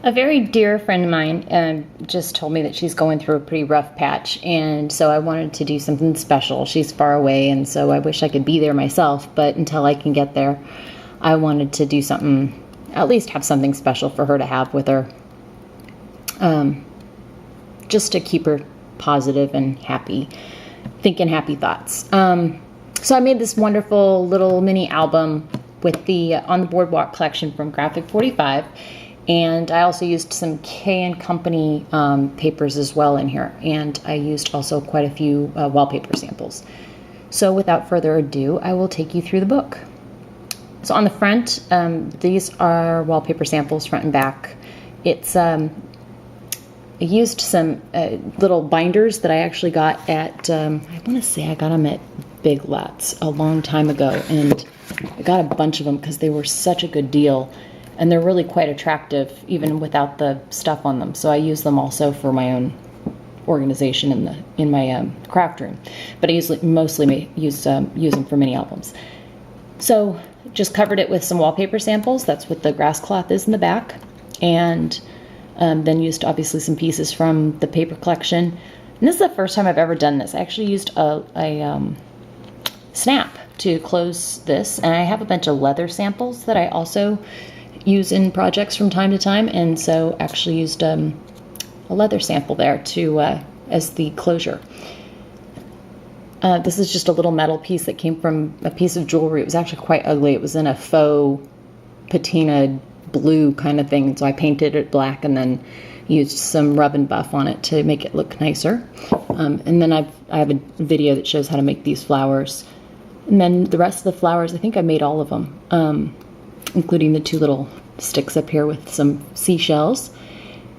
A very dear friend of mine just told me that she's going through a pretty rough patch, and so I wanted to do something special. She's far away, and so I wish I could be there myself, but until I can get there, I wanted to do something, at least have something special for her to have with her, just to keep her positive and happy, thinking happy thoughts. So I made this wonderful little mini album with the on the Boardwalk collection from Graphic 45. And I also used some K & Company papers as well in here. And I used also quite a few wallpaper samples. So without further ado, I will take you through the book. So on the front, these are wallpaper samples front and back. It's I used some little binders that I actually got at, I want to say I got them at Big Lots a long time ago. And I got a bunch of them because they were such a good deal. And they're really quite attractive, even without the stuff on them. So I use them also for my own organization in my craft room. But I mostly use them for mini albums. So just covered it with some wallpaper samples. That's what the grass cloth is in the back. And then used obviously some pieces from the paper collection. And this is the first time I've ever done this. I actually used a snap to close this. And I have a bunch of leather samples that I also use in projects from time to time, and so actually used a leather sample there to as the closure. This is just a little metal piece that came from a piece of jewelry. It was actually quite ugly. It was in a faux patina blue kind of thing, so I painted it black and then used some rub and buff on it to make it look nicer. And then I have a video that shows how to make these flowers. And then the rest of the flowers, I think I made all of them. Including the two little sticks up here with some seashells.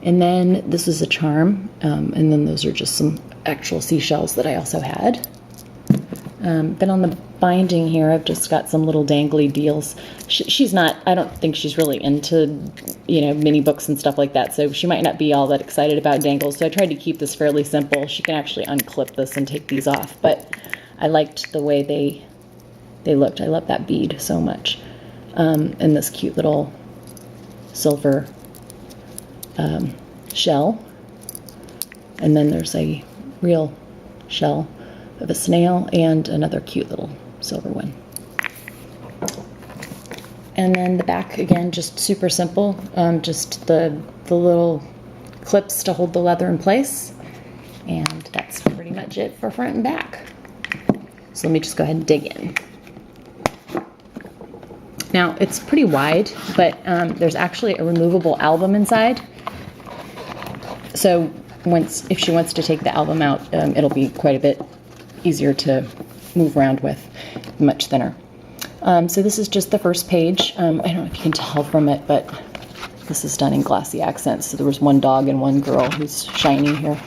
And then this is a charm, and then those are just some actual seashells that I also had. Then on the binding here, I've just got some little dangly deals. She's not, I don't think she's really into, mini books and stuff like that, so she might not be all that excited about dangles, so I tried to keep this fairly simple. She can actually unclip this and take these off, but I liked the way they looked. I love that bead so much. And this cute little silver shell. And then there's a real shell of a snail and another cute little silver one. And then the back, again, just super simple. Just the little clips to hold the leather in place. And that's pretty much it for front and back. So let me just go ahead and dig in. Now, it's pretty wide, but there's actually a removable album inside. So if she wants to take the album out, it'll be quite a bit easier to move around with, much thinner. So this is just the first page. I don't know if you can tell from it, but this is done in glossy accents. So there was one dog and one girl who's shiny here.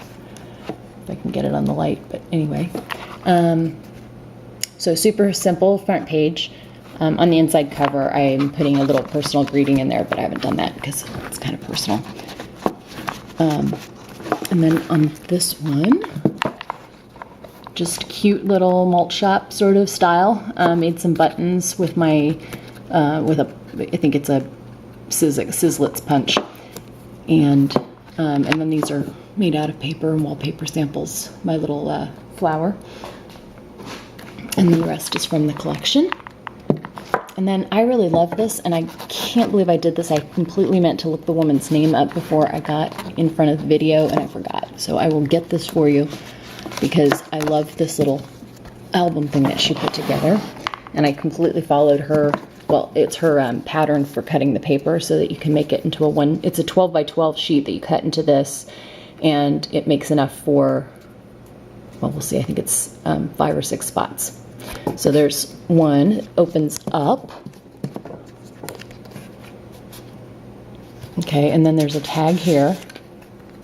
If I can get it on the light, but anyway. So super simple front page. On the inside cover, I'm putting a little personal greeting in there, but I haven't done that because it's kind of personal. And then on this one, just cute little malt shop sort of style. Made some buttons with my, I think it's a Sizzlitz punch. And then these are made out of paper and wallpaper samples, my little flower. And the rest is from the collection. And then I really love this, and I can't believe I did this. I completely meant to look the woman's name up before I got in front of the video, and I forgot. So I will get this for you because I love this little album thing that she put together. And I completely followed her, well, it's her pattern for cutting the paper so that you can make it into it's a 12 by 12 sheet that you cut into this, and it makes enough for, well, we'll see, I think it's 5 or 6 spots. So there's one that opens up. Okay, and then there's a tag here.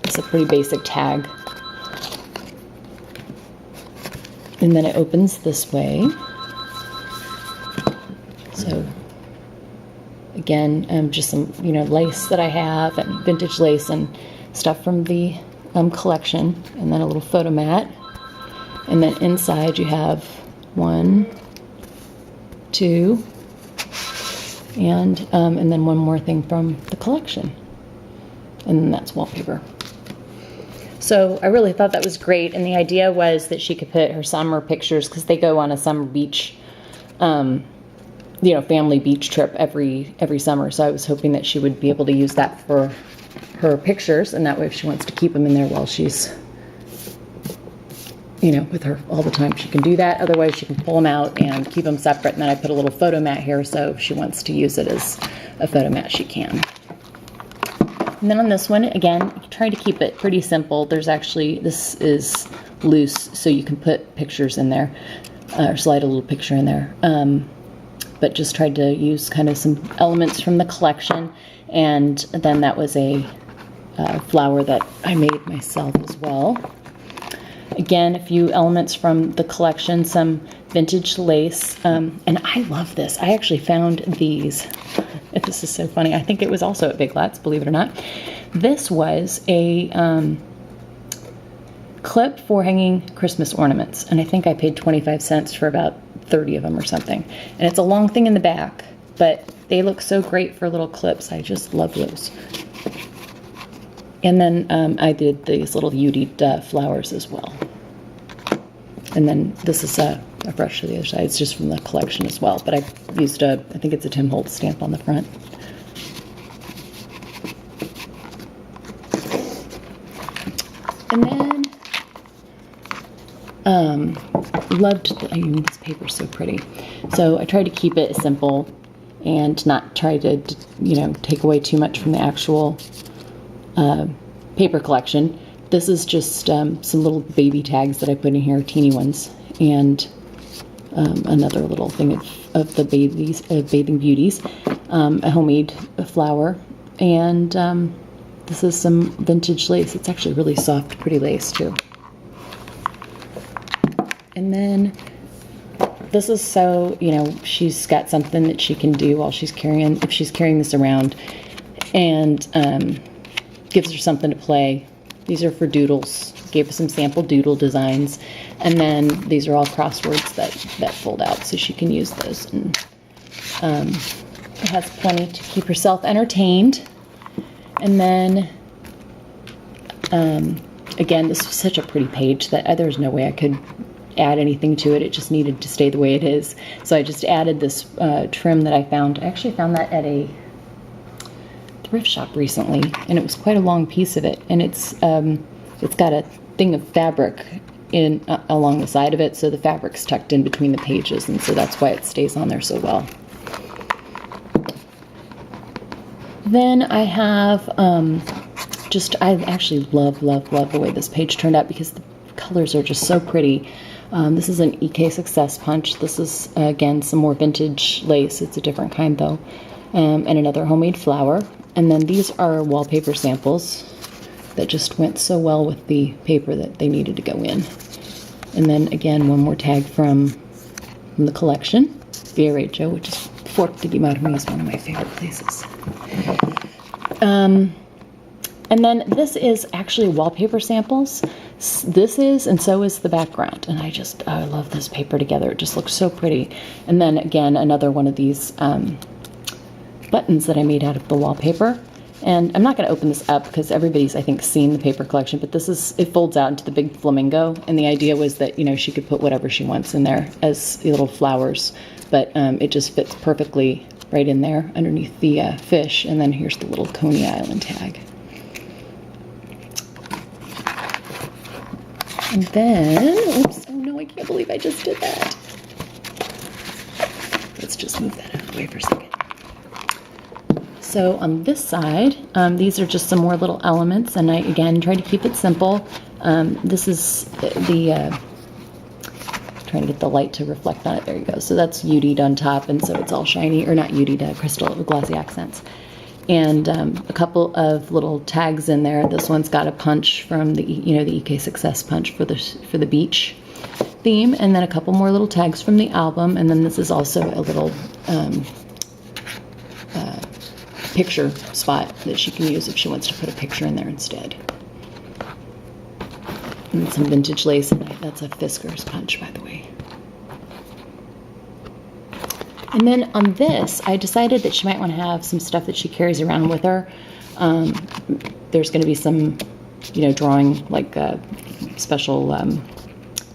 It's a pretty basic tag. And then it opens this way. So again, just some, lace that I have, and vintage lace and stuff from the collection. And then a little photo mat. And then inside you have 1, 2, and then one more thing from the collection. And then that's wallpaper. So I really thought that was great, and the idea was that she could put her summer pictures, because they go on a summer beach, family beach trip every summer. So I was hoping that she would be able to use that for her pictures, and that way if she wants to keep them in there while she's, with her all the time, she can do that. Otherwise, she can pull them out and keep them separate. And then I put a little photo mat here, so if she wants to use it as a photo mat, she can. And then on this one, again, try to keep it pretty simple. This is loose, so you can put pictures in there, or slide a little picture in there. But just tried to use kind of some elements from the collection. And then that was a flower that I made myself as well. Again, a few elements from the collection, some vintage lace. And I love this. I actually found these. This is so funny. I think it was also at Big Lots, believe it or not. This was a clip for hanging Christmas ornaments. And I think I paid 25 cents for about 30 of them or something. And it's a long thing in the back, but they look so great for little clips. I just love those. And then I did these little beautied flowers as well. And then this is a brush to the other side. It's just from the collection as well. But I used I think it's a Tim Holtz stamp on the front. And then, this paper's so pretty. So I tried to keep it simple and not try to, take away too much from the actual paper collection. This is just some little baby tags that I put in here, teeny ones, and another little thing of the bathing beauties, a homemade flower, and this is some vintage lace. It's actually really soft, pretty lace too. And then this is so, she's got something that she can do while she's carrying this around, and gives her something to play. These are for doodles. Gave her some sample doodle designs. And then these are all crosswords that fold out, so she can use those. And it has plenty to keep herself entertained. And then, again, this was such a pretty page that there's no way I could add anything to it. It just needed to stay the way it is. So I just added this trim that I found. I actually found that at a thrift shop recently, and it was quite a long piece of it, and it's got a thing of fabric in along the side of it, so the fabric's tucked in between the pages, and so that's why it stays on there so well. Then I have I actually love the way this page turned out, because the colors are just so pretty. This is an EK Success Punch. This is again some more vintage lace. It's a different kind though, and another homemade flower. And then these are wallpaper samples that just went so well with the paper that they needed to go in. And then again, one more tag from the collection, Dearest, which is Fork de Guimarães, is one of my favorite places. And then this is actually wallpaper samples. This is, and so is the background. And I love this paper together. It just looks so pretty. And then again, another one of these buttons that I made out of the wallpaper. And I'm not going to open this up because everybody's, I think, seen the paper collection, but it folds out into the big flamingo, and the idea was that, she could put whatever she wants in there as little flowers, but it just fits perfectly right in there underneath the fish. And then here's the little Coney Island tag. And then, oops, oh no, I can't believe I just did that. Let's just move that out of the way for a second. So on this side, these are just some more little elements, and I, again, tried to keep it simple. This is trying to get the light to reflect on it. There you go. So that's UD'd on top, and so it's all shiny, or not UD'd, crystal with glossy accents. And a couple of little tags in there. This one's got a punch from the EK Success Punch for the beach theme, and then a couple more little tags from the album, and then this is also a little picture spot that she can use if she wants to put a picture in there instead. And some vintage lace, and that's a Fisker's punch, by the way. And then on this, I decided that she might want to have some stuff that she carries around with her. there's going to be some, drawing, like special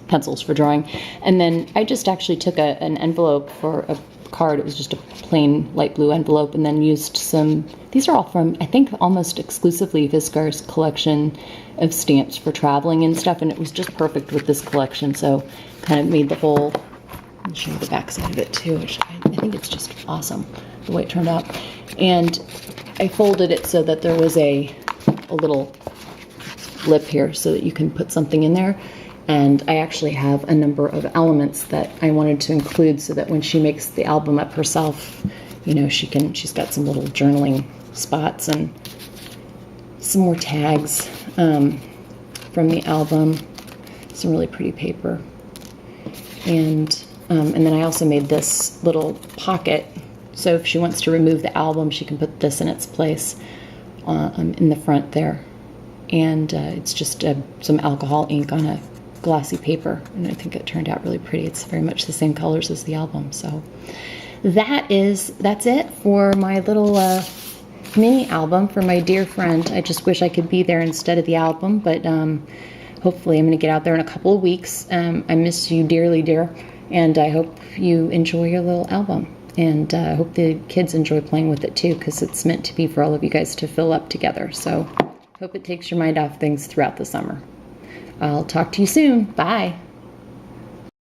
pencils for drawing. And then I just actually took an envelope for a card. It was just a plain light blue envelope, and then used some, these are all from, I think, almost exclusively Viscar's collection of stamps for traveling and stuff, and it was just perfect with this collection. So kind of made the whole, I'll show you the back side of it too, which I think it's just awesome the way it turned out. And I folded it so that there was a little lip here so that you can put something in there. And I actually have a number of elements that I wanted to include so that when she makes the album up herself, she's got some little journaling spots and some more tags from the album, some really pretty paper. And then I also made this little pocket, so if she wants to remove the album, she can put this in its place in the front there. And it's just some alcohol ink on a glossy paper, and I think it turned out really pretty. It's very much the same colors as the album. So that's it for my little mini album for my dear friend. I just wish I could be there instead of the album, but hopefully I'm going to get out there in a couple of weeks. I miss you dearly, dear, and I hope you enjoy your little album, and I hope the kids enjoy playing with it too, because it's meant to be for all of you guys to fill up together. So hope it takes your mind off things throughout the summer. I'll talk to you soon. Bye.